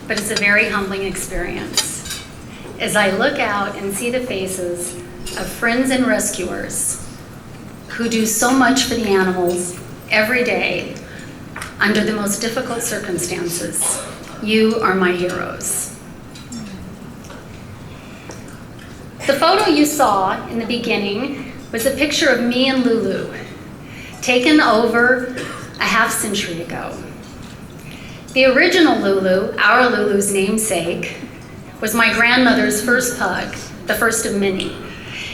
but it's a very humbling experience. As I look out and see the faces of friends and rescuers who do so much for the animals every day under the most difficult circumstances, you are my heroes. The photo you saw in the beginning was a picture of me and Lulu, taken over a half-century ago. The original Lulu, our Lulu's namesake, was my grandmother's first pug, the first of many.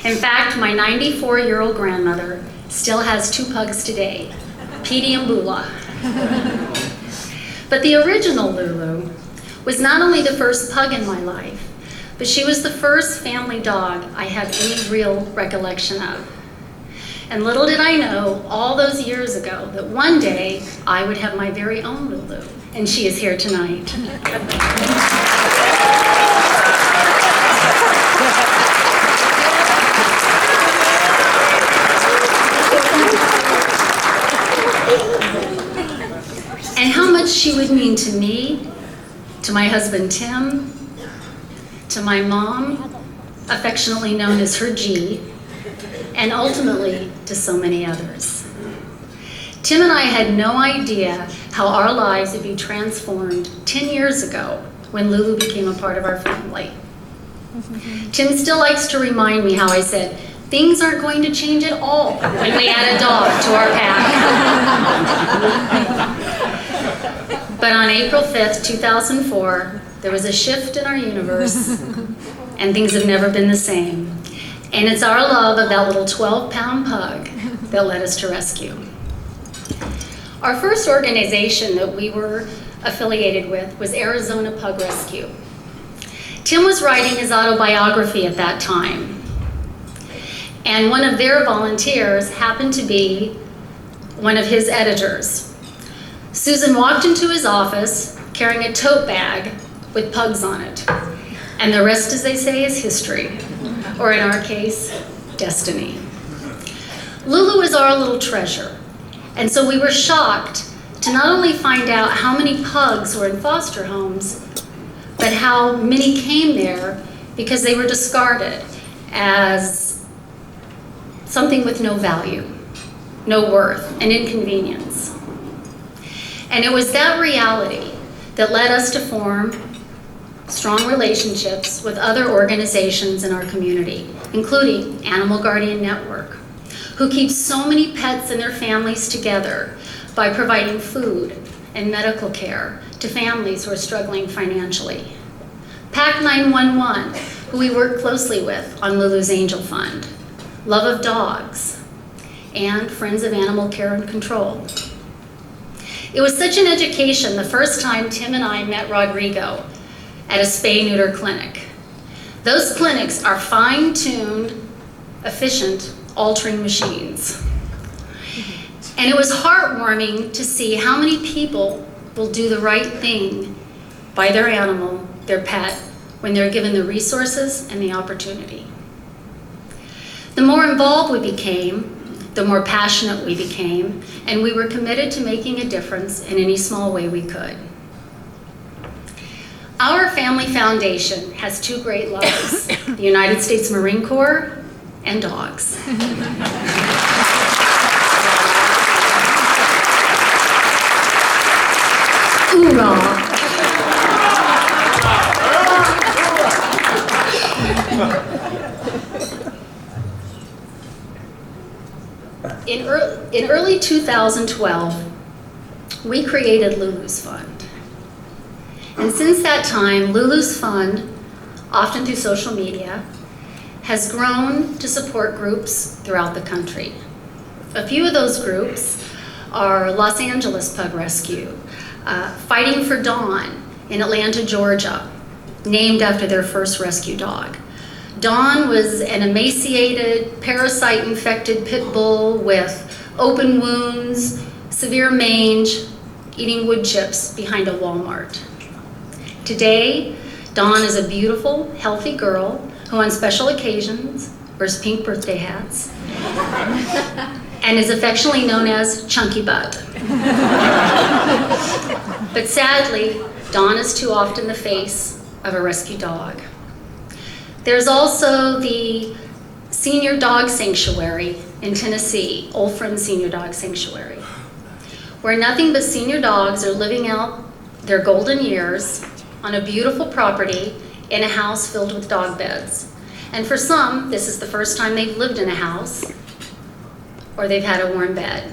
In fact, my 94-year-old grandmother still has 2 pugs today, Petey and Bula. But the original Lulu was not only the first pug in my life, but she was the first family dog I have any real recollection of. And little did I know all those years ago that one day I would have my very own Lulu, and she is here tonight. And how much she would mean to me, to my husband Tim, to my mom, affectionately known as her G, and ultimately to so many others. Tim and I had no idea how our lives would be transformed 10 years ago when Lulu became a part of our family. Tim still likes to remind me how I said, things aren't going to change at all when we add a dog to our pack. But on April 5th, 2004, there was a shift in our universe, and things have never been the same. And it's our love of that little 12-pound pug that led us to rescue. Our first organization that we were affiliated with was Arizona Pug Rescue. Tim was writing his autobiography at that time, and one of their volunteers happened to be one of his editors. Susan walked into his office carrying a tote bag with pugs on it, and the rest, as they say, is history, or in our case, destiny. Lulu is our little treasure, and so we were shocked to not only find out how many pugs were in foster homes, but how many came there because they were discarded as something with no value, no worth, an inconvenience. And it was that reality that led us to form strong relationships with other organizations in our community, including Animal Guardian Network, who keeps so many pets and their families together by providing food and medical care to families who are struggling financially. PAC 911, who we work closely with on Lulu's Angel Fund, Love of Dogs, and Friends of Animal Care and Control. It was such an education the first time Tim and I met Rodrigo at a spay-neuter clinic. Those clinics are fine-tuned, efficient, altering machines. And it was heartwarming to see how many people will do the right thing by their animal, their pet, when they're given the resources and the opportunity. The more involved we became, the more passionate we became, and we were committed to making a difference in any small way we could. Our family foundation has 2 great loves, the United States Marine Corps and dogs. Hoorah! In early 2012, we created Lulu's Fund. And since that time, Lulu's Fund, often through social media, has grown to support groups throughout the country. A few of those groups are Los Angeles Pug Rescue, Fighting for Dawn in Atlanta, Georgia, named after their first rescue dog. Dawn was an emaciated, parasite-infected pit bull with open wounds, severe mange, eating wood chips behind a Walmart. Today, Dawn is a beautiful, healthy girl who on special occasions wears pink birthday hats and is affectionately known as Chunky Butt. But sadly, Dawn is too often the face of a rescue dog. There's also the Senior Dog Sanctuary in Tennessee, Old Friends Senior Dog Sanctuary, where nothing but senior dogs are living out their golden years on a beautiful property in a house filled with dog beds. And for some, this is the first time they've lived in a house or they've had a warm bed.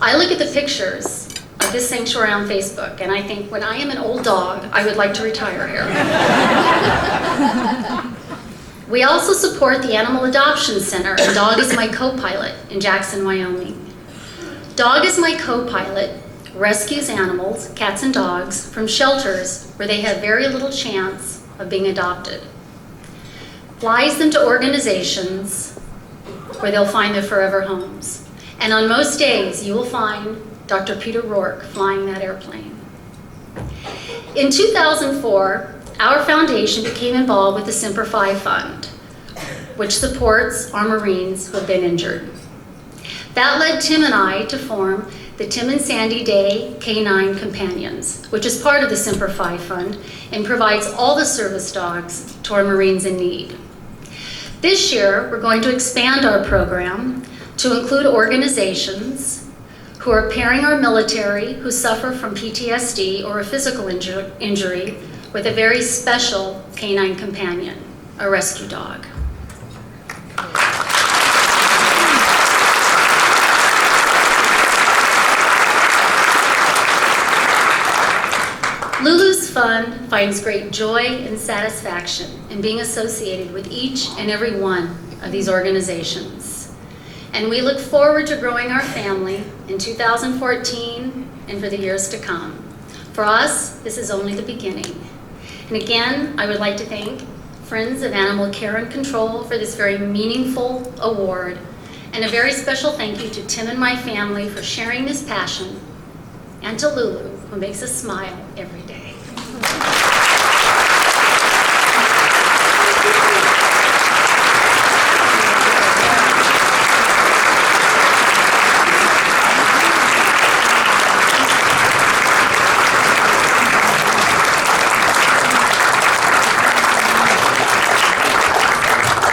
I look at the pictures of this sanctuary on Facebook and I think, when I am an old dog, I would like to retire here. We also support the Animal Adoption Center and Dog is My Co-Pilot in Jackson, Wyoming. Dog is My Co-Pilot rescues animals, cats and dogs, from shelters where they have very little chance of being adopted. Flies them to organizations where they'll find their forever homes. And on most days, you will find Dr. Peter Rourke flying that airplane. In 2004, our foundation became involved with the Semper Fi Fund, which supports our Marines who have been injured. That led Tim and I to form the Tim and Sandy Day Canine Companions, which is part of the Semper Fi Fund and provides all the service dogs to our Marines in need. This year, we're going to expand our program to include organizations who are pairing our military who suffer from PTSD or a physical injury with a very special canine companion, a rescue dog. Lulu's Fund finds great joy and satisfaction in being associated with each and every one of these organizations. And we look forward to growing our family in 2014 and for the years to come. For us, this is only the beginning. And again, I would like to thank Friends of Animal Care and Control for this very meaningful award. And a very special thank you to Tim and my family for sharing this passion, and to Lulu, who makes us smile every day.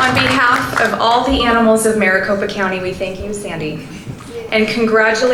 On behalf of all the animals of Maricopa County, we thank you, Sandy, and congratulate